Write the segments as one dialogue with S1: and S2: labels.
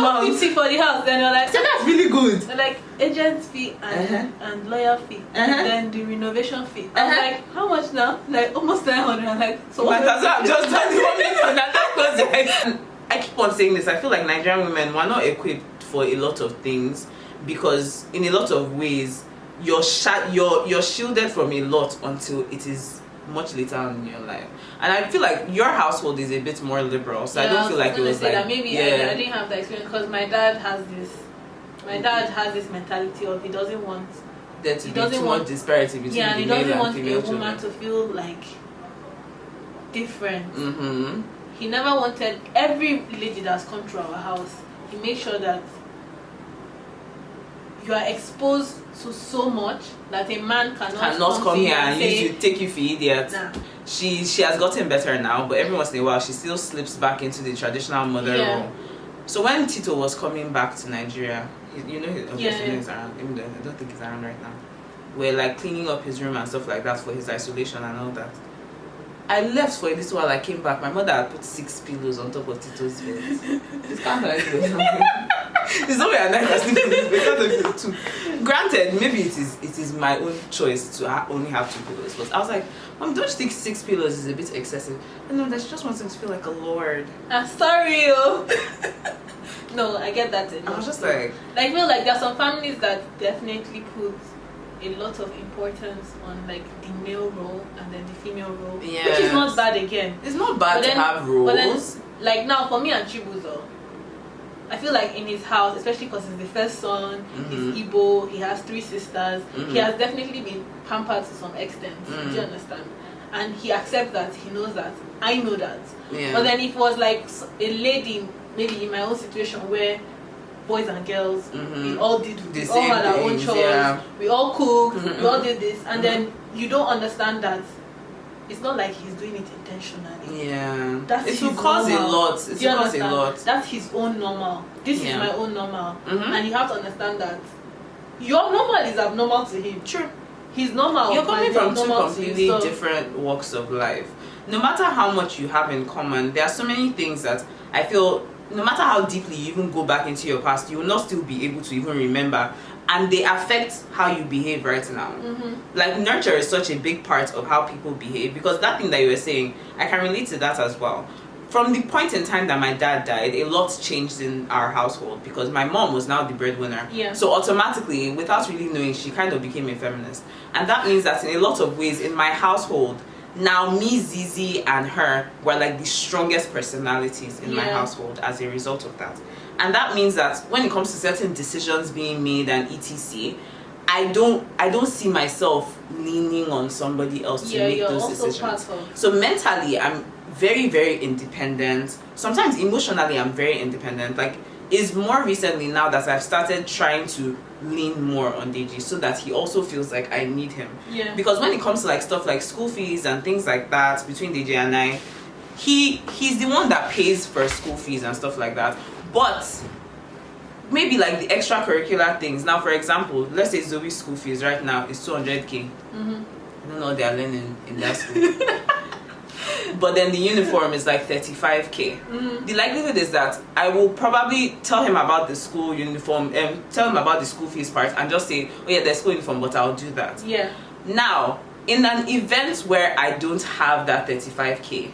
S1: amount.
S2: 50 for the house. Then you're like,
S1: So that's really good.
S2: like agent fee and lawyer fee, and then the renovation fee. I was like, how much now? Like almost 900. I'm like, so what?
S1: That's what I'm just done the 1 million. That's I keep on saying this. I feel like Nigerian women were not equipped for a lot of things, because in a lot of ways you're shielded from a lot until it is much later on in your life. And I feel like your household is a bit more liberal, so I don't feel like it was like
S2: that maybe I didn't have that experience, because my dad has this mentality of he doesn't want
S1: there to be too much disparity between
S2: and he
S1: the male
S2: doesn't
S1: and
S2: want
S1: female
S2: a woman
S1: children.
S2: to feel like different. He never wanted every lady that's come to our house, he makes sure that you are exposed to so much that a man cannot come here and
S1: take you for idiots.
S2: Nah.
S1: She has gotten better now, but every once in a while she still slips back into the traditional mother role. So when Tito was coming back to Nigeria, he's around, even though I don't think he's around right now, we're like cleaning up his room and stuff like that for his isolation and all that. I left for a little while. I came back. My mother had put 6 pillows on top of Tito's bed. It's kind of There's no way I never sleep in this bed. Too. Granted, maybe it is my own choice to only have 2 pillows. But I was like, Mom, don't you think 6 pillows is a bit excessive? And no, that she just wants him to feel like a lord.
S2: I'm sorry, No, I get that.
S1: I was just like,
S2: I feel like there are some families that definitely put a lot of importance on like the male role and then the female role, which is not bad again.
S1: It's not bad to have roles.
S2: But then, like now for me and Chibuzo, I feel like in his house, especially because he's the first son, he's Igbo, he has 3 sisters, he has definitely been pampered to some extent. Do you understand? And he accepts that, he knows that, I know that. But then if it was like a lady, maybe in my own situation where boys and girls, we all had our own chores, we all cooked, we all did this, and then you don't understand that it's not like he's doing it intentionally. It will cause a lot. It will cause a lot. That's his own normal. This is my own normal. And you have to understand that your normal is abnormal to him. True. He's normal.
S1: You're coming from 2 completely different walks of life. No matter how much you have in common, there are so many things that I feel, no matter how deeply you even go back into your past, you will not still be able to even remember, and they affect how you behave right now. Like nurture is such a big part of how people behave, because that thing that you were saying, I can relate to that as well. From the point in time that my dad died, a lot changed in our household, because my mom was now the breadwinner. So automatically, without really knowing, she kind of became a feminist, and that means that in a lot of ways in my household, now me, Zizi, and her were like the strongest personalities in my household as a result of that. And that means that when it comes to certain decisions being made and etc., I don't see myself leaning on somebody else to make those decisions. So mentally, I'm very, very independent. Sometimes emotionally, I'm very independent. Like, it's more recently now that I've started trying to lean more on Deji, so that he also feels like I need him. Because when it comes to like stuff like school fees and things like that between Deji and I, he's the one that pays for school fees and stuff like that. But maybe like the extracurricular things. Now, for example, let's say Zoe's school fees right now is 200k. I don't know what they're learning in that school. But then the uniform is like 35k. The likelihood is that I will probably tell him about the school uniform and tell him about the school fees part and just say, oh yeah, there's school uniform, but I'll do that. Now, in an event where I don't have that 35k,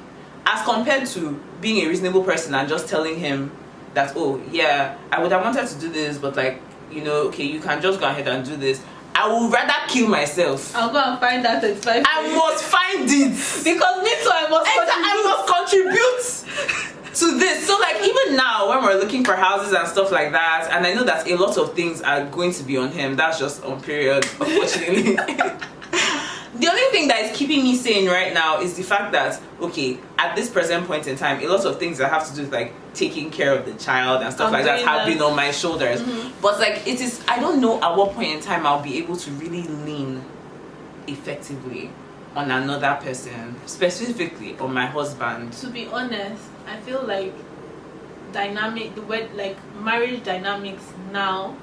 S1: as compared to being a reasonable person and just telling him that, oh yeah, I would have wanted to do this, but like, you know, okay, you can just go ahead and do this, I would rather kill myself.
S2: I'll go and find that 35k.
S1: I must find it.
S2: Because me too, I must
S1: contribute to this. So like even now when we're looking for houses and stuff like that, and I know that a lot of things are going to be on him, that's just on period, unfortunately. The only thing that is keeping me sane right now is the fact that, okay, at this present point in time, a lot of things that have to do with like taking care of the child and stuff like that have been on my shoulders. But like it is, I don't know at what point in time I'll be able to really lean effectively on another person, specifically on my husband.
S2: To be honest, I feel like marriage dynamics now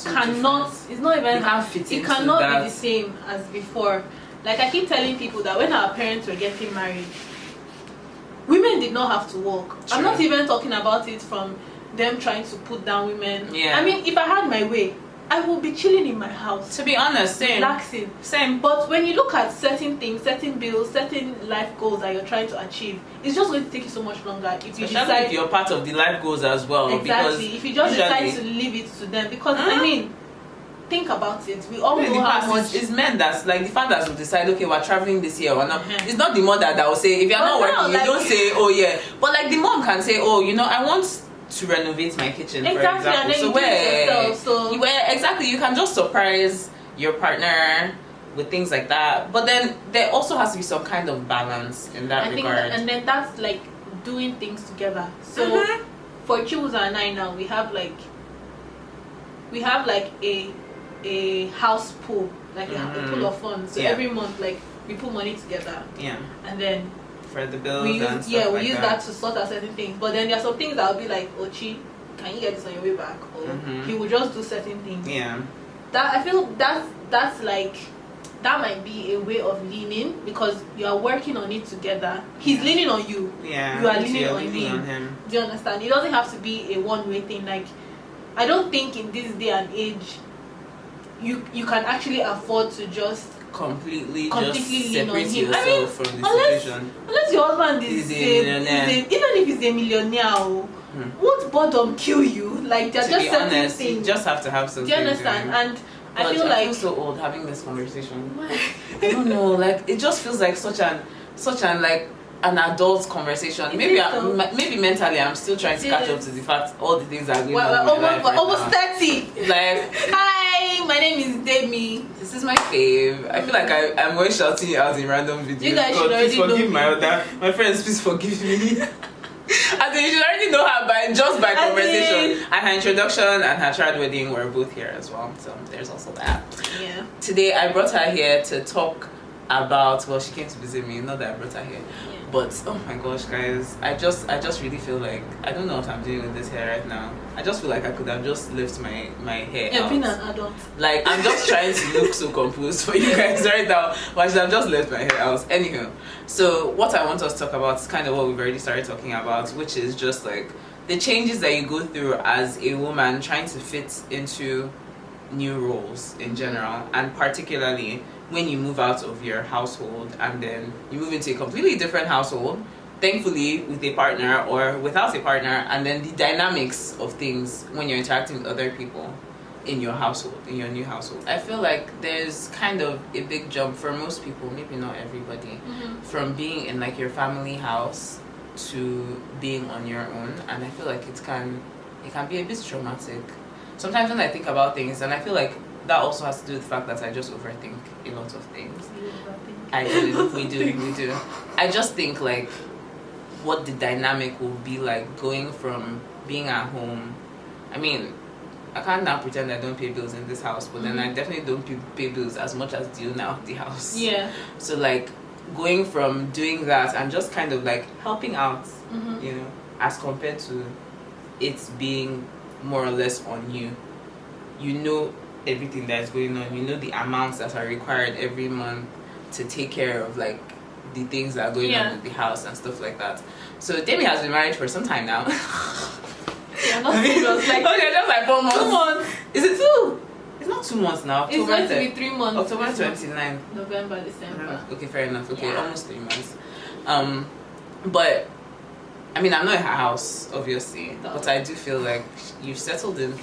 S2: cannot, it's not even, it cannot be the same as before. Like I keep telling people that when our parents were getting married, women did not have to work. I'm not even talking about it from them trying to put down women.
S1: Yeah.
S2: I mean, if I had my way, I would be chilling in my house.
S1: To be honest, same.
S2: Relaxing.
S1: Same.
S2: But when you look at certain things, certain bills, certain life goals that you're trying to achieve, it's just going to take you so much longer if you decide.
S1: If you're part of the life goals as well.
S2: Exactly. If you just decide to leave it to them. Because, I mean, think about it. We all know how much.
S1: It's men that's like the fathers will decide, okay, we're traveling this year or not. It's not the mother that will say, if you're not working, you don't say, oh yeah. But like the mom can say, oh, I want to renovate my kitchen, for example.
S2: And then
S1: exactly, you can just surprise your partner with things like that. But then there also has to be some kind of balance in that regard.
S2: And then that's like doing things together. So for Chibuza and I now, we have like a house pool, like a pool of funds. So every month, like we put money together.
S1: Yeah.
S2: And then
S1: for the bills
S2: we use,
S1: and stuff
S2: we use that to sort out certain things. But then there are some things that will be like, Ochi, can you get this on your way back? Or he will just do certain things.
S1: Yeah.
S2: That I feel that's like, that might be a way of leaning, because you are working on it together. He's leaning on you.
S1: Yeah.
S2: You are leaning on him. Do you understand? It doesn't have to be a one-way thing. Like, I don't think in this day and age you can actually afford to just
S1: completely
S2: just lean on him.
S1: Yourself from the situation.
S2: Unless your husband is a millionaire. Even if he's a millionaire, won't boredom kill you? Like, they're just certain things.
S1: You just have to have something.
S2: Do you understand? And I feel
S1: so old having this conversation. I don't know, like it just feels like such an like an adult conversation. Maybe mentally I'm still trying to catch up to the fact all the things that are going on.
S2: We're almost 30.
S1: Like,
S2: hi, my name is Demi.
S1: This is my fave. I feel like I'm always shouting it out in random videos.
S2: You guys should already
S1: please forgive my friends, please forgive me. I think you should already know her by conversation. And her introduction and her child wedding were both here as well. So there's also that.
S2: Yeah.
S1: Today I brought her here to talk about, she came to visit me, not that I brought her here. Yeah. But oh my gosh, guys, I just really feel like I don't know what I'm doing with this hair right now. I just feel like I could have just left my hair out.
S2: Being an adult.
S1: Like, I'm just trying to look so composed for you guys right now, but I should have just left my hair out. Anywho, so what I want us to talk about is kind of what we've already started talking about, which is just like the changes that you go through as a woman trying to fit into new roles in general, and particularly when you move out of your household and then you move into a completely different household, thankfully with a partner or without a partner, and then the dynamics of things when you're interacting with other people in your household, in your new household. I feel like there's kind of a big jump for most people, maybe not everybody, from being in like your family house to being on your own, and I feel like it can be a bit traumatic. Sometimes when I think about things, and I feel like that also has to do with the fact that I just overthink a lot of things. I do. We do. I just think like what the dynamic will be like going from being at home. I mean, I can't now pretend I don't pay bills in this house, but then I definitely don't pay bills as much as do now at the house.
S2: Yeah.
S1: So like going from doing that and just kind of like helping out, as compared to it being more or less on you. You know everything that's going on. You know the amounts that are required every month to take care of like the things that are going on with the house and stuff like that. So Demi has been married for some time now.
S2: Yeah, not serious. Like,
S1: okay, just like 4 months.
S2: 2 months.
S1: Is it 2? It's not 2 months now.
S2: It's going to be 3 months.
S1: October 29th.
S2: November, December.
S1: Okay, fair enough. Okay, almost 3 months. But I mean, I'm not in her house, obviously, but I do feel like you've settled in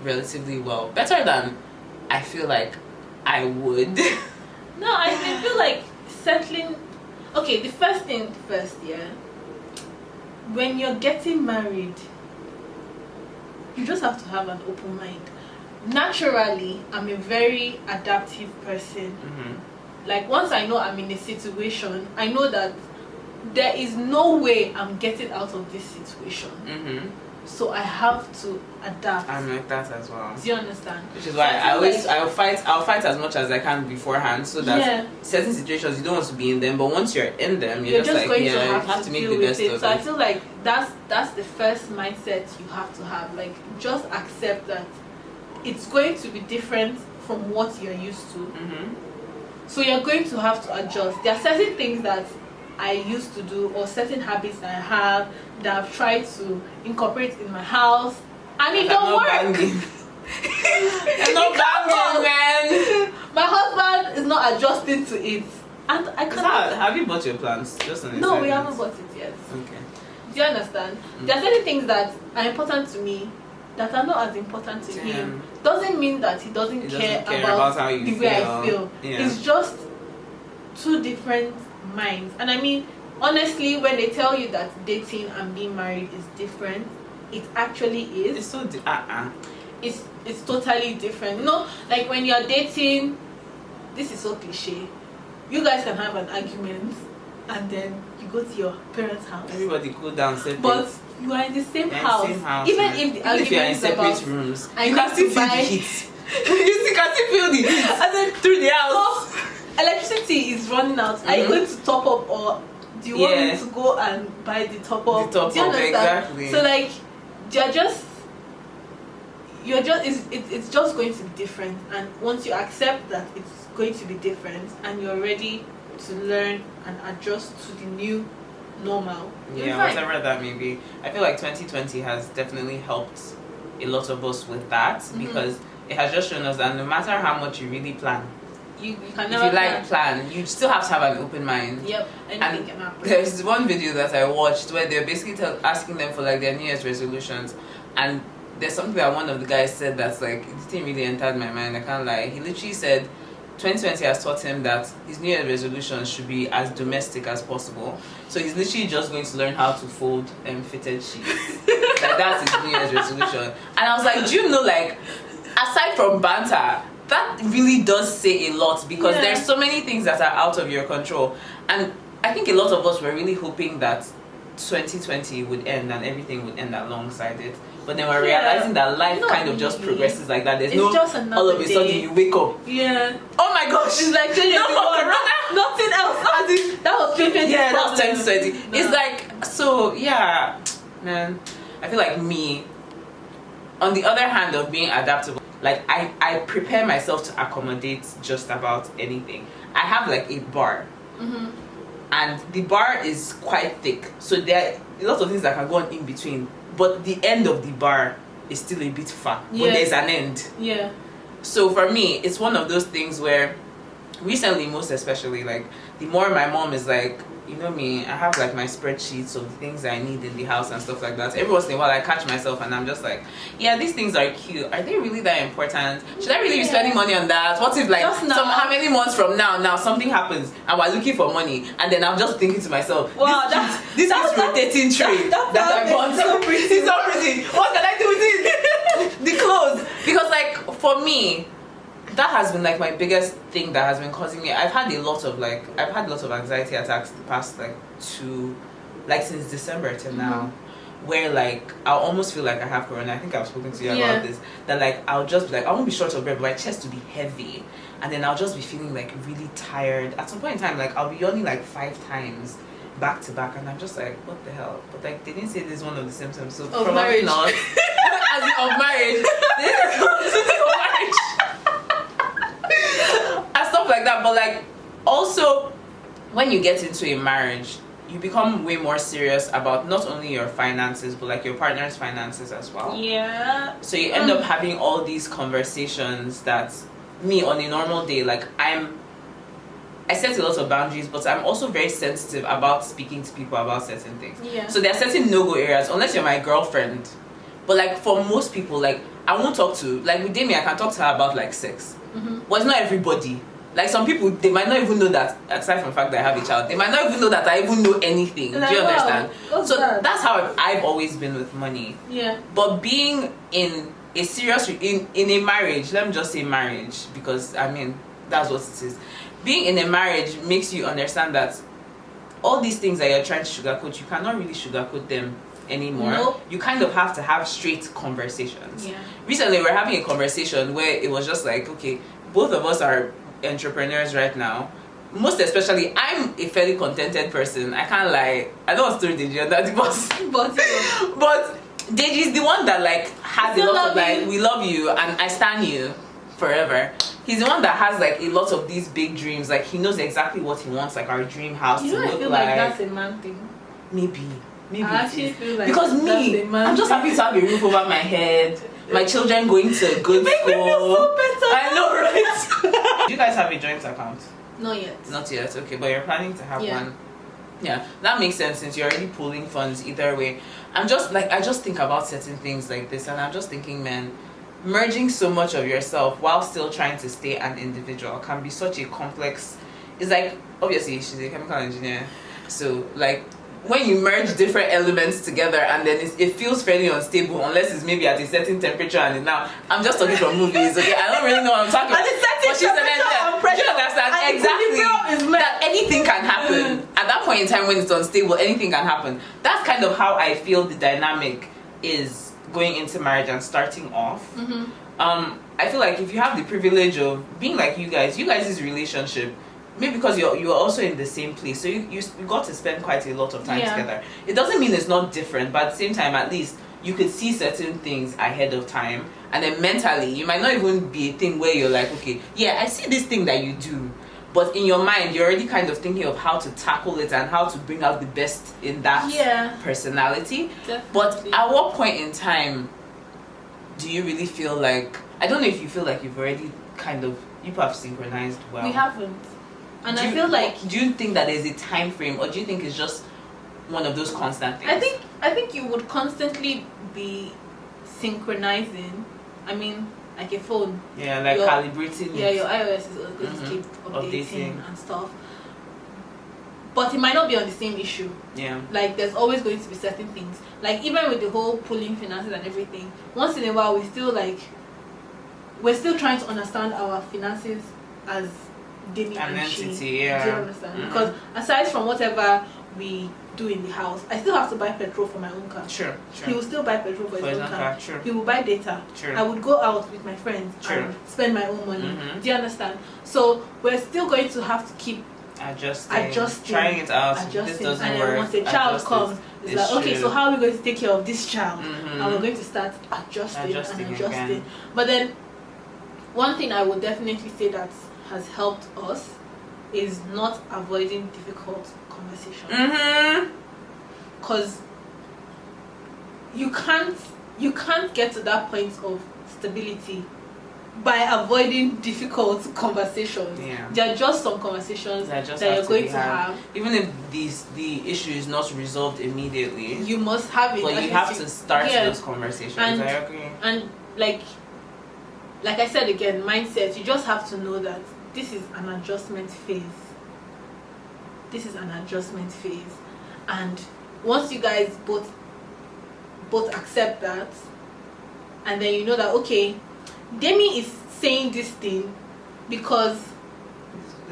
S1: relatively well. Better than I feel like I would.
S2: No, I feel like settling. Okay, the first thing first, yeah. When you're getting married, you just have to have an open mind. Naturally, I'm a very adaptive person. Like, once I know I'm in a situation, I know that there is no way I'm getting out of this situation. So I have to adapt.
S1: I'm like that as well.
S2: Do you understand?
S1: Which is why I'll fight as much as I can beforehand, so that certain situations you don't want to be in them, but once you're in them, you're just like, going to have to make the best of it.
S2: So I feel like that's the first mindset you have to have. Like, just accept that it's going to be different from what you're used to. So you're going to have to adjust. There are certain things that I used to do, or certain habits that I have that I've tried to incorporate in my house, and it don't work.
S1: I'm not banging, man.
S2: My husband is not adjusting to it, and I can't.
S1: Have you bought your plants? Just on
S2: No, we haven't bought it yet.
S1: Okay.
S2: Do you understand? There are certain things that are important to me that are not as important to him. Doesn't mean that he doesn't care about
S1: how you
S2: the way I feel. It's just two different minds. And I mean, honestly, when they tell you that dating and being married is different, it actually is.
S1: It's so
S2: it's totally different. You know, like when you're dating, this is so cliche. You guys can have an argument and then you go to your parents' house.
S1: Everybody cool down separate.
S2: But you are in the same house. Even if the argument
S1: if you're in
S2: is
S1: separate
S2: about
S1: rooms,
S2: I
S1: you
S2: need
S1: can still
S2: to
S1: feel the
S2: buy-
S1: heat. You can still feel the heat.
S2: And then
S1: through the house.
S2: Electricity is running out. Are you going to top up, or do you want me to go and buy the top up?
S1: The top
S2: do you
S1: up,
S2: understand?
S1: exactly.
S2: So like, it's just going to be different. And once you accept that it's going to be different, and you're ready to learn and adjust to the new normal,
S1: whatever that may be. I feel like 2020 has definitely helped a lot of us with that, because it has just shown us that no matter how much you really plan,
S2: you can
S1: if
S2: never
S1: you like plan, you still have to have an open mind.
S2: Yep, anything can happen.
S1: There's one video that I watched where they're basically asking them for like their New Year's resolutions, and there's something that one of the guys said that's like, it didn't really enter my mind, I can't lie. He literally said 2020 has taught him that his New Year's resolution should be as domestic as possible. So he's literally just going to learn how to fold fitted sheets. Like, that's his New Year's resolution. And I was like, do you know, like, aside from banter, that really does say a lot, because there's so many things that are out of your control. And I think a lot of us were really hoping that 2020 would end and everything would end alongside it. But then we're realizing that life kind of just progresses like that. There's
S2: just
S1: all of a sudden you wake up.
S2: Yeah.
S1: Oh my gosh!
S2: It's like nothing else. That was 2020.
S1: Yeah, that was 2020. No. It's like, so yeah, man. I feel like me, on the other hand of being adaptable, like I prepare myself to accommodate just about anything. I have like a bar. And the bar is quite thick, so there are a lot of things that can go on in between, but the end of the bar is still a bit far, but there's an end. So for me, it's one of those things where recently, most especially, like, the more my mom is like, you know me, I have like my spreadsheets of the things I need in the house and stuff like that. Every once in a while I catch myself and I'm just like, yeah, these things are cute. Are they really that important? Should I really be spending money on that? What if like how many months from now something happens and we're looking for money, and then I'm just thinking to myself,
S2: wow,
S1: this is rotating tray that I bought. It's so pretty. What can I do with it? The clothes. Because like for me, that has been like my biggest thing that has been causing me. I've had lots of anxiety attacks the past since December till now, where like I'll almost feel like I have corona. I think I've spoken to you about this. That like I'll just be like, I won't be short of breath, but my chest will be heavy, and then I'll just be feeling like really tired. At some point in time, like I'll be yawning like 5 times back to back, and I'm just like, what the hell? But like they didn't say this is one of the symptoms, so probably
S2: marriage.
S1: not. As in of marriage. This is something of marriage. And stuff like that. But like also when you get into a marriage, you become way more serious about not only your finances but like your partner's finances as well. So you end up having all these conversations that me on a normal day, like I set a lot of boundaries, but I'm also very sensitive about speaking to people about certain things. So there are certain no-go areas, unless you're my girlfriend. But like for most people, like I won't talk to, like with Demi, I can talk to her about like sex. But it's not everybody. Like some people, they might not even know that, aside from the fact that I have a child, they might not even know that I even know anything.
S2: Like,
S1: do you understand? So
S2: that's
S1: how I've always been with money. But being in a serious, in a marriage, let me just say marriage, because I mean, that's what it is. Being in a marriage makes you understand that all these things that you're trying to sugarcoat, you cannot really sugarcoat them anymore. You kind of have to have straight conversations. Recently we were having a conversation where it was just like, okay, both of us are entrepreneurs right now. Most especially, I'm a fairly contented person. I can't lie. I don't want to throw Deji under the bus. But Deji is the one that like has a lot of like, we love you and I stand you forever. He's the one that has like a lot of these big dreams. Like he knows exactly what he wants, like our dream house to look
S2: I feel like that's a man thing.
S1: Maybe
S2: I actually feel like
S1: because me, I'm just happy to have a roof over my head. My children going to good school.
S2: So better.
S1: I know, right? Do you guys have a joint account?
S2: Not yet.
S1: Not yet. Okay, but you're planning to have one. Yeah, that makes sense since you're already pooling funds either way. I just think about certain things like this, and I'm just thinking, man, merging so much of yourself while still trying to stay an individual can be such a complex. It's like, obviously she's a chemical engineer, so like when you merge different elements together and then it feels fairly unstable unless it's maybe at a certain temperature. And now I'm just talking from movies, okay? I don't really know what I'm talking about. But she's an engineer. Do you understand? Exactly. That anything can happen. At that point in time when it's unstable, anything can happen. That's kind of how I feel the dynamic is going into marriage and starting off. I feel like if you have the privilege of being like you guys' relationship, maybe because you're also in the same place, so you got to spend quite a lot of time together. It doesn't mean it's not different, but at the same time, at least you could see certain things ahead of time, and then mentally you might not even be a thing where you're like, okay, yeah, I see this thing that you do, but in your mind you're already kind of thinking of how to tackle it and how to bring out the best in that personality. Definitely. But at what point in time do you really feel like, I don't know if you feel like you've already kind of, you have synchronized well?
S2: We haven't. And I feel like,
S1: do you think that there's a time frame, or do you think it's just one of those constant things?
S2: I think you would constantly be synchronizing. I mean, like a phone.
S1: Yeah, like calibrating.
S2: Yeah, your iOS is always going to keep updating and stuff. But it might not be on the same issue.
S1: Yeah. Like
S2: there's always going to be certain things. Like even with the whole pooling finances and everything, once in a while we're still trying to understand our finances as Demi and
S1: entity,
S2: she. Do you understand? Because aside from whatever we do in the house, I still have to buy petrol for my own car.
S1: Sure.
S2: He will still buy petrol for his own car.
S1: Sure.
S2: He will buy data.
S1: Sure.
S2: I would go out with my friends and spend my own money. Do you understand? So we're still going to have to keep adjusting,
S1: trying it out. This doesn't
S2: and
S1: work.
S2: then once a child comes, it's like, okay, so how are we going to take care of this child? And we're going to start adjusting.
S1: Again.
S2: But then one thing I would definitely say that has helped us is not avoiding difficult conversations. Because you can't get to that point of stability by avoiding difficult conversations. There are just some conversations that you're going to have. Even if
S1: the issue is not resolved immediately,
S2: you must have it.
S1: But you have to start those conversations. I agree.
S2: And like I said again, mindset, you just have to know that this is an adjustment phase. And once you guys both accept that, and then you know that, okay, Demi is saying this thing because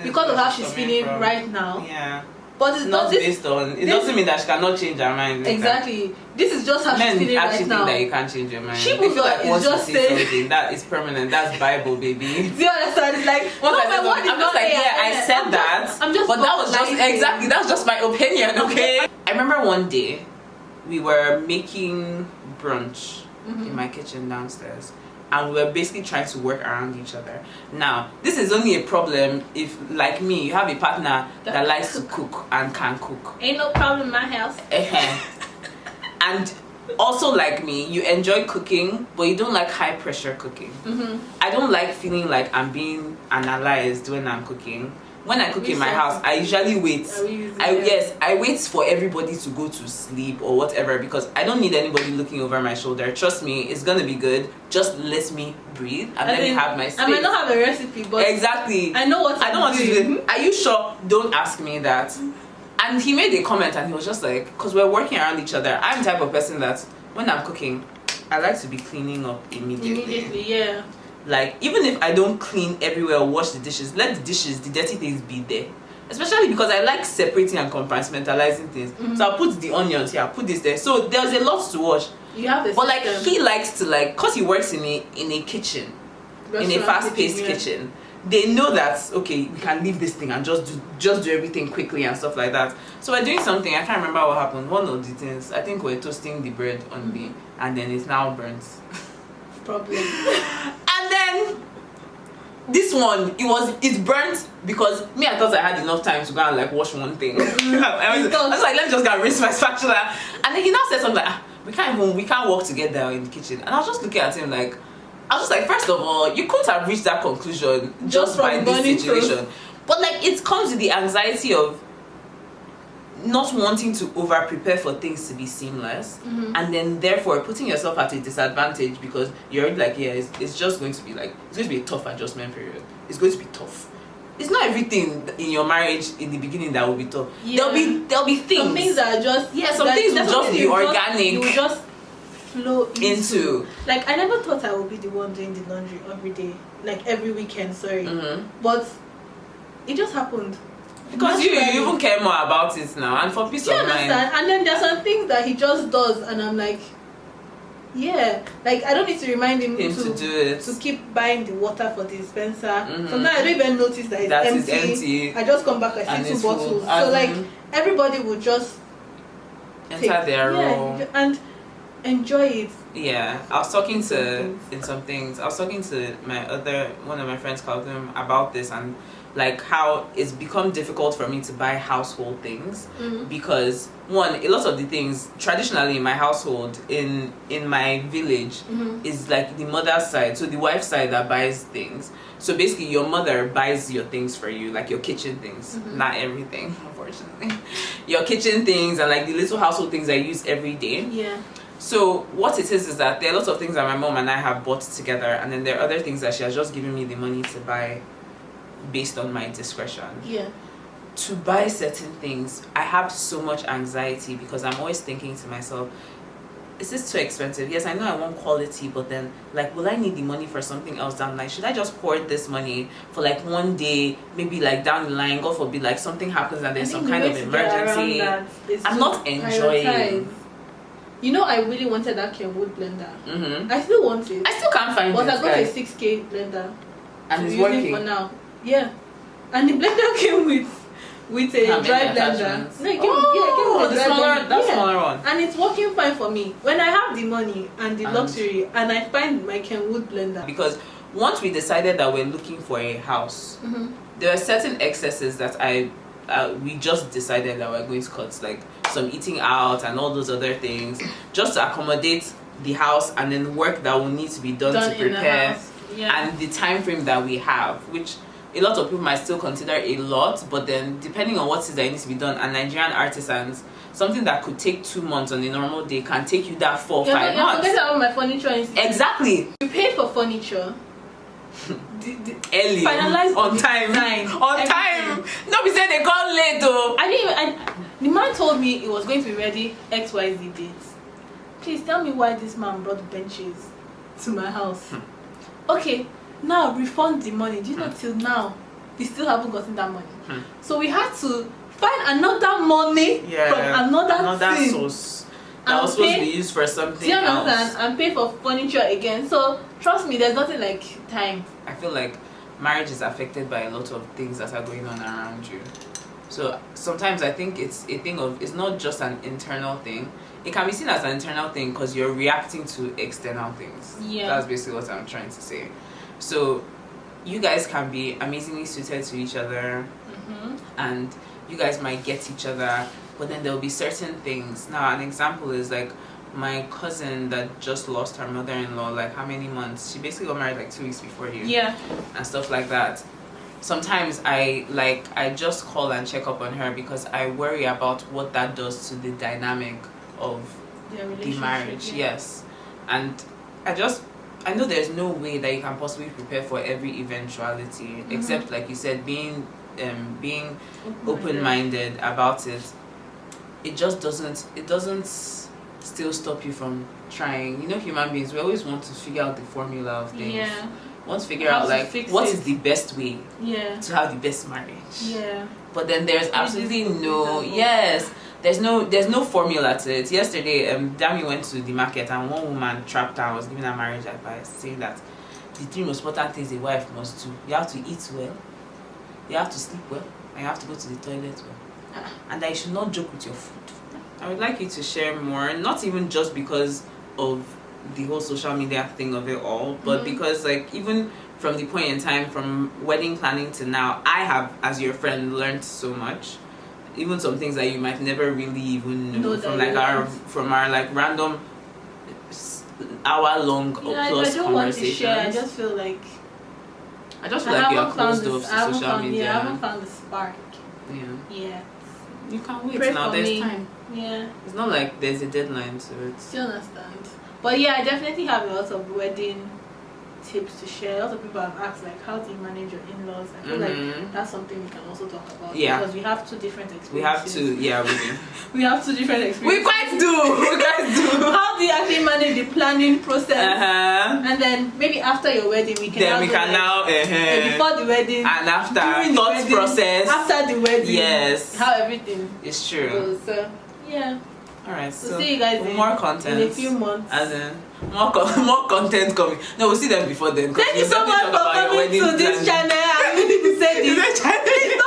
S2: of how she's feeling right now.
S1: Yeah.
S2: But it's
S1: not based on. It doesn't mean that she cannot change her mind.
S2: Exactly. This is just how she's feeling right now.
S1: Men actually think that you can't change your mind.
S2: She feel like
S1: once
S2: just
S1: you say something that is permanent. That's Bible, baby.
S2: Do you understand? It's like
S1: I'm just like, I said that. But that was just exactly. That's just my opinion. Okay. I remember one day we were making brunch in my kitchen downstairs. And we're basically trying to work around each other. Now, this is only a problem if, like me, you have a partner that likes to cook and can cook.
S2: Ain't no problem in my house.
S1: And also, like me, you enjoy cooking, but you don't like high pressure cooking. I don't like feeling like I'm being analyzed when I'm cooking. When I cook in my house, I usually wait. I wait for everybody to go to sleep or whatever, because I don't need anybody looking over my shoulder. Trust me, it's gonna be good. Just let me breathe and let me have my space.
S2: I might not have a recipe, but
S1: exactly.
S2: I know what
S1: I don't want to do it. Are you sure? Don't ask me that. And he made a comment and he was just like, because we're working around each other. I'm the type of person that when I'm cooking, I like to be cleaning up immediately.
S2: Yeah.
S1: Like, even if I don't clean everywhere or wash the dishes, let the dirty things be there. Especially because I like separating and compartmentalizing things. So I'll put the onions here, I'll put this there. So there's a lot to wash.
S2: You have this.
S1: But like, he likes to, like, because he works in a kitchen, in a fast-paced kitchen. They know that, okay, we can leave this thing and just do everything quickly and stuff like that. So we're doing something, I can't remember what happened. One of the things, I think we're toasting the bread on the, and then it's now burnt.
S2: Problem.
S1: And then This one, it's burnt because me, I thought I had enough time to go and like wash one thing. I was like, let me just go and rinse my spatula. And then he now said something like, we can't work together in the kitchen. And I was just looking at him like, I was just like, first of all, you couldn't have reached that conclusion just by this situation. But like, it comes with the anxiety of not wanting to over prepare for things to be seamless, and then therefore putting yourself at a disadvantage because you're already like, yeah, it's just going to be like, it's going to be a tough adjustment period. It's going to be tough. It's not everything in your marriage in the beginning that will be tough. Yeah. There'll be things.
S2: Some things are just
S1: some things will just be organic.
S2: You will just flow
S1: into.
S2: Like, I never thought I would be the one doing the laundry every day, like every weekend. Sorry, but it just happened.
S1: Because you even care more about it now, and for peace of mind.
S2: And then there's some things that he just does, and I'm like, yeah, like I don't need to remind him to
S1: do it,
S2: to keep buying the water for the dispenser. Sometimes I don't even notice that it's empty. I just come back, I see 2 bottles. So like everybody would just
S1: enter their role
S2: and enjoy it.
S1: Yeah, I was talking to one of my friends, called him, about this, and like how it's become difficult for me to buy household things because one, a lot of the things traditionally in my household, in my village, is like the mother's side, so the wife's side that buys things. So basically your mother buys your things for you, like your kitchen things, not everything, unfortunately. Your kitchen things and like the little household things I use every day.
S2: Yeah.
S1: So what it is that there are lots of things that my mom and I have bought together, and then there are other things that she has just given me the money to buy based on my discretion.
S2: Yeah.
S1: To buy certain things, I have so much anxiety because I'm always thinking to myself, is this too expensive? Yes, I know I want quality, but then like, will I need the money for something else down the line? Should I just hoard this money for like one day, maybe like down the line, God forbid, like something happens and there's some kind of emergency. I'm not enjoying.
S2: You know, I really wanted that Kenwood blender. I still want it.
S1: I still can't find it.
S2: But I got a 6K blender.
S1: And it's working
S2: for now. Yeah. And the blender came with a dry blender. No, it came with a dry blender.
S1: That smaller one.
S2: And it's working fine for me. When I have the money and the luxury and I find my Kenwood blender.
S1: Because once we decided that we're looking for a house, there are certain excesses that we just decided that we're going to cut, like some eating out and all those other things, just to accommodate the house and then work that will need to be done to prepare. And the time frame that we have, which a lot of people might still consider a lot, but then depending on what it is that needs to be done, and Nigerian artisans, something that could take 2 months on a normal day can take you that 4 or 5 months.
S2: Forget about my furniture.
S1: Exactly.
S2: You paid for furniture.
S1: Early,
S2: finalized
S1: on time. Time. No, we said they got late though.
S2: The man told me it was going to be ready XYZ dates. Please tell me why this man brought benches to my house. Okay, now refund the money. Do you know till now we still haven't gotten that money? So we had to find another money from another
S1: source that was supposed to be used for something else. Do you understand?
S2: And pay for furniture again. So trust me, there's nothing like time.
S1: I feel like marriage is affected by a lot of things that are going on around you. So sometimes I think it's a thing of, it's not just an internal thing. It can be seen as an internal thing because you're reacting to external things. Yeah. That's basically what I'm trying to say. So you guys can be amazingly suited to each other, and you guys might get each other, but then there'll be certain things. Now, an example is like my cousin that just lost her mother-in-law, like how many months? She basically got married like 2 weeks before you. Yeah. And stuff like that. Sometimes I just call and check up on her because I worry about what that does to the dynamic of the marriage. Yeah. Yes. And I know there's no way that you can possibly prepare for every eventuality, except like you said, being open-minded about it. It doesn't still stop you from trying. You know, human beings, we always want to figure out the formula of things. Yeah. Want to figure out like what is the best way to have the best marriage. Yeah. But then there's absolutely there's no formula to it. Yesterday, Demi went to the market and one woman trapped her and was giving her marriage advice, saying that the 3 most important things a wife must do: you have to eat well, you have to sleep well, and you have to go to the toilet well. And that you should not joke with your food. I would like you to share more, not even just because of the whole social media thing of it all, but because like even from the point in time from wedding planning to now, I have, as your friend, learned so much. Even some things that you might never really even know from our like random hour-long or plus
S2: I don't want to share. I just feel like
S1: you're closed off to social media.
S2: I haven't found the spark. Yeah.
S1: You can wait
S2: Pray
S1: now.
S2: for
S1: There's
S2: me.
S1: time.
S2: Yeah.
S1: It's not like there's a deadline to it.
S2: Still understand. But yeah, I definitely have a lot of wedding tips to share. A lot of people have asked like, how do you manage your in-laws? I feel like that's something we can also talk about.
S1: Yeah.
S2: Because we have two different experiences.
S1: We have to. Yeah, we do.
S2: We have two different experiences.
S1: We quite do.
S2: How do you actually manage the planning process?
S1: And
S2: then maybe after your wedding, we can
S1: now
S2: before the wedding
S1: and after
S2: during
S1: thought
S2: the wedding,
S1: process
S2: after the wedding.
S1: Yes.
S2: How everything.
S1: It's true.
S2: goes. So yeah.
S1: Alright, so
S2: see you guys
S1: more content
S2: in a few months.
S1: As in more content coming. No, we'll see them before then.
S2: Thank you so much for coming to this channel. I really need to say this.